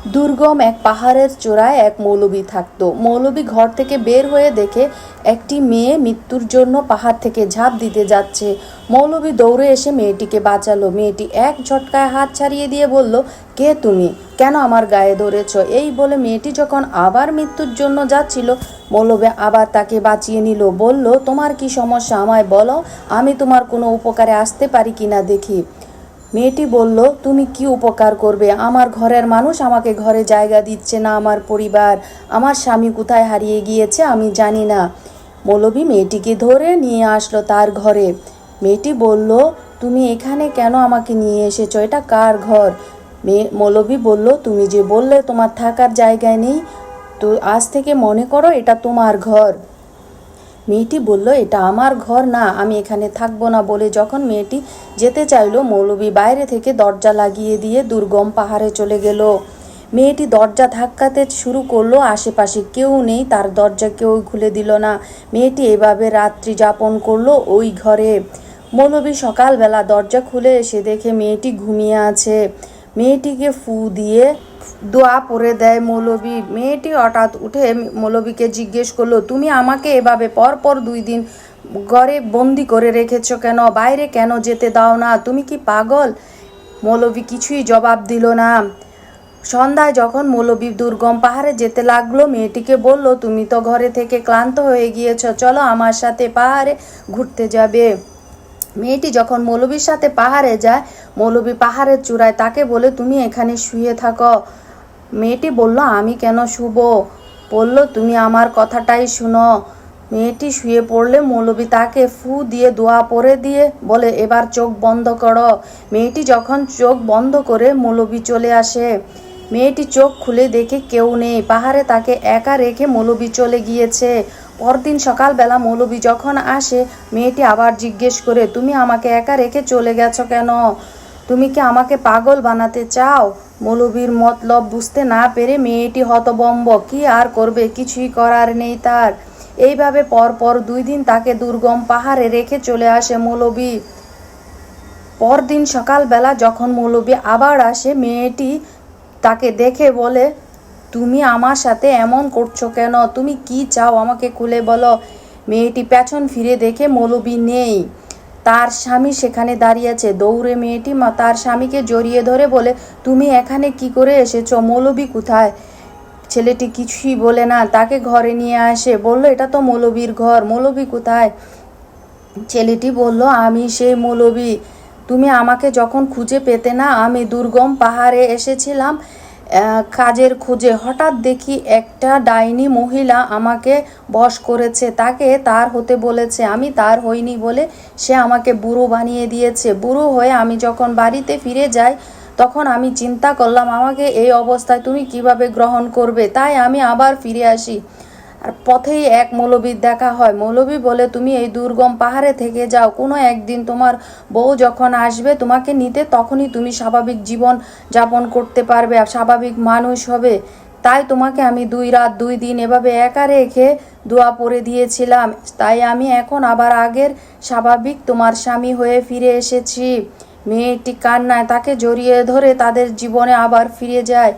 দুর্গম এক পাহাড়ের চূড়ায় এক মৌলবি থাকতো। মৌলবি ঘর থেকে বের হয়ে দেখে একটি মেয়ে মৃত্যুর জন্য পাহাড় থেকে ঝাঁপ দিতে যাচ্ছে। মৌলবি দৌড়ে এসে মেয়েটিকে বাঁচালো। মেয়েটি এক ঝটকায় হাত ছাড়িয়ে দিয়ে বলল, কে তুমি? কেন আমার গায়ে ধরেছ? এই বলে মেয়েটি যখন আবার মৃত্যুর জন্য যাচ্ছিল, মৌলবি আবার তাকে বাঁচিয়ে নিল। বলল, তোমার কি সমস্যা, আমায় বলো, আমি তোমার কোনো উপকারে আসতে পারি কিনা দেখি। মেয়েটি বলল, তুমি কি উপকার করবে? আমার ঘরের মানুষ আমাকে ঘরে জায়গা দিচ্ছে না, আমার পরিবার, আমার স্বামী কোথায় হারিয়ে গিয়েছে আমি জানি না। মৌলবি মেয়েটিকে ধরে নিয়ে আসলো তার ঘরে। মেয়েটি বলল, তুমি এখানে কেন আমাকে নিয়ে এসেছো? এটা কার ঘর? মৌলবি বলল, তুমি যে বললে তোমার থাকার জায়গায় নেই, তো আজ থেকে মনে করো এটা তোমার ঘর। মেয়েটি বলল, এটা আমার ঘর না, আমি এখানে থাকবো না। বলে যখন মেয়েটি যেতে চাইল, মৌলবি বাইরে থেকে দরজা লাগিয়ে দিয়ে দুর্গম পাহাড়ে চলে গেল। মেয়েটি দরজা ধাক্কাতে শুরু করলো, আশেপাশে কেউ নেই, তার দরজা কেউ খুলে দিল না। মেয়েটি এভাবে রাত্রি যাপন করলো ওই ঘরে। মৌলবি সকালবেলা দরজা খুলে এসে দেখে মেয়েটি ঘুমিয়ে আছে। মেয়েটিকে ফু দিয়ে দোয়া পড়ে দেয় মৌলবি। মেয়েটি হঠাৎ উঠে মৌলবিকে জিজ্ঞেস করলো, তুমি আমাকে এভাবে পরপর 2 দিন ঘরে বন্দি করে রেখেছো কেন? বাইরে কেন যেতে দাও না? তুমি কি পাগল? মৌলবি কিছুই জবাব দিল না। সন্ধ্যায় যখন মৌলবি দুর্গম পাহাড়ে যেতে লাগলো, মেয়েটিকে বলল, তুমি তো ঘরে থেকে ক্লান্ত হয়ে গিয়েছ, চলো আমার সাথে পাহাড়ে ঘুরতে যাবে। মেয়েটি যখন মৌলবীর সাথে পাহাড়ে যায়, মৌলবি পাহাড়ের চূড়ায় তাকে বলে, তুমি এখানে শুয়ে থাকো। মেয়েটি বলল, আমি কেন শুব? বলল, তুমি আমার কথাটাই শুনো। মেয়েটি শুয়ে পড়লে মৌলবি তাকে ফু দিয়ে দোয়া পড়ে দিয়ে বলে, এবার চোখ বন্ধ করো। মেয়েটি যখন চোখ বন্ধ করে, মৌলবি চলে আসে। মেয়েটি চোখ খুলে দেখে কেউ নেই। পাহাড়ে তাকে একা রেখে মৌলবি চলে গিয়েছে। পরদিন সকালবেলা মৌলবি যখন আসে, মেয়েটি আবার জিজ্ঞেস করে, তুমি আমাকে একা রেখে চলে গেছো কেন? তুমি কি আমাকে পাগল বানাতে চাও? মৌলবীর মতলব বুঝতে না পেরে মেয়েটি হতভম্ব। কি আর করবে, কিছুই করার নেই তার। এইভাবে পরপর 2 দিন তাকে দুর্গম পাহাড়ে রেখে চলে আসে মৌলবি। পরদিন সকালবেলা যখন মৌলবি আবার আসে, মেয়েটি তাকে দেখে বলে, তুমি আমার সাথে এমন করছো কেন? তুমি কি চাও আমাকে খুলে বলো। মেয়েটি পেছন ফিরে দেখে মৌলবি নেই। তার স্বামী সেখানে দাঁড়িয়েছে। দৌড়ে মেয়েটি তার স্বামীকে জড়িয়ে ধরে বলে, তুমি এখানে কি করে এসেছো? মৌলবি কোথায়? ছেলেটি কিছুই বলে না। তাকে ঘরে নিয়ে আসে। বলল, এটা তো মৌলবির ঘর, মৌলবি কোথায়? ছেলেটি বলল, আমি সেই মৌলবি। তুমি আমাকে যখন খুঁজে পেতে না, আমি দুর্গম পাহাড়ে এসেছিলাম কাজের খোঁজে। হঠাৎ দেখি একটা ডাইনি মহিলা আমাকে বশ করেছে, তাকে তার হতে বলেছে। আমি তার হইনি বলে সে আমাকে বুড়ো বানিয়ে দিয়েছে। বুড়ো হয়ে আমি যখন বাড়িতে ফিরে যাই, তখন আমি চিন্তা করলাম, আমাকে এই অবস্থায় তুমি কিভাবে গ্রহণ করবে। তাই আমি আবার ফিরে আসি। আর পথেই এক মৌলবীর দেখা হয়। মৌলবি বলে, তুমি এই দুর্গম পাহাড়ে থেকে যাও, কোনো একদিন তোমার বউ যখন আসবে তোমাকে নিতে, তখনই তুমি স্বাভাবিক জীবন যাপন করতে পারবে, আর স্বাভাবিক মানুষ হবে। তাই তোমাকে আমি 2 রাত 2 দিন এভাবে একা রেখে দোয়া পড়ে দিয়েছিলাম। তাই আমি এখন আবার আগের স্বাভাবিক তোমার স্বামী হয়ে ফিরে এসেছি। মেয়েটি কান্নায় তাকে জড়িয়ে ধরে তাদের জীবনে আবার ফিরে যায়।